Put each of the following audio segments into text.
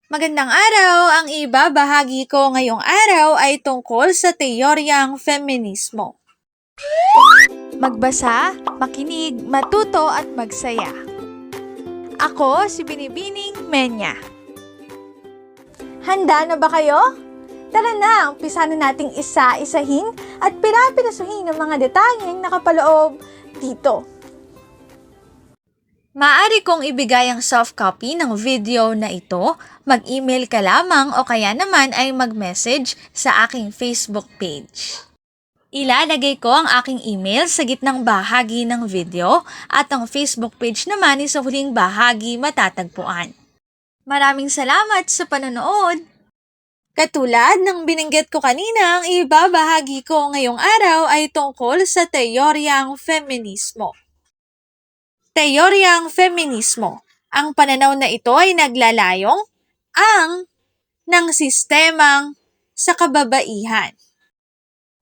Magandang araw! Ang ibabahagi ko ngayong araw ay tungkol sa teoryang feminismo. Magbasa, makinig, matuto at magsaya. Ako si Binibining Menya. Handa na ba kayo? Tara na, umpisa na nating isa-isahin at pirapirasuhin ang mga detalyeng nakapaloob dito. Maaari kong ibigay ang soft copy ng video na ito, mag-email ka lamang o kaya naman ay mag-message sa aking Facebook page. Ilalagay ko ang aking email sa gitnang bahagi ng video at ang Facebook page naman ay sa huling bahagi matatagpuan. Maraming salamat sa panonood! Katulad ng binanggit ko kanina, ang ibabahagi ko ngayong araw ay tungkol sa teoryang feminismo. Teoryang feminismo. Ang pananaw na ito ay naglalayong ng sistemang sa kababaihan.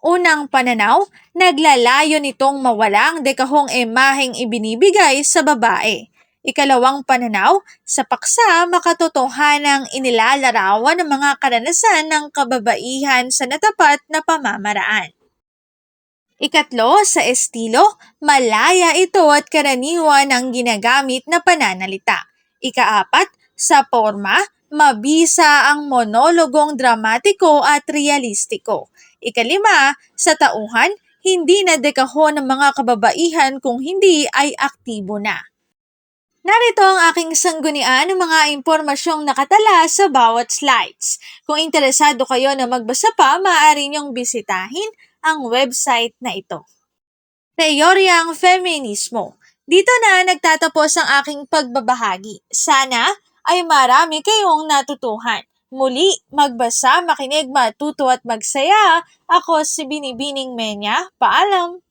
Unang pananaw, naglalayo nitong mawala ang dekahong imaheng ibinibigay sa babae. Ikalawang pananaw, sa paksa makatotohanang inilalarawan ng mga karanasan ng kababaihan sa natapat na pamamaraan. Ikatlo, sa estilo, malaya ito at karaniwan ang ginagamit na pananalita. Ikaapat, sa forma, mabisa ang monologong dramatiko at realistiko. Ikalima, sa tauhan, hindi na dekahon ng mga kababaihan kung hindi ay aktibo na. Narito ang aking sanggunian ng mga impormasyong nakatala sa bawat slides. Kung interesado kayo na magbasa pa, maaari niyong bisitahin ang website na ito. Teoryang feminismo. Dito na nagtatapos ang aking pagbabahagi. Sana ay marami kayong natutuhan. Muli, magbasa, makinig, matuto at magsaya. Ako si Binibining Menya. Paalam!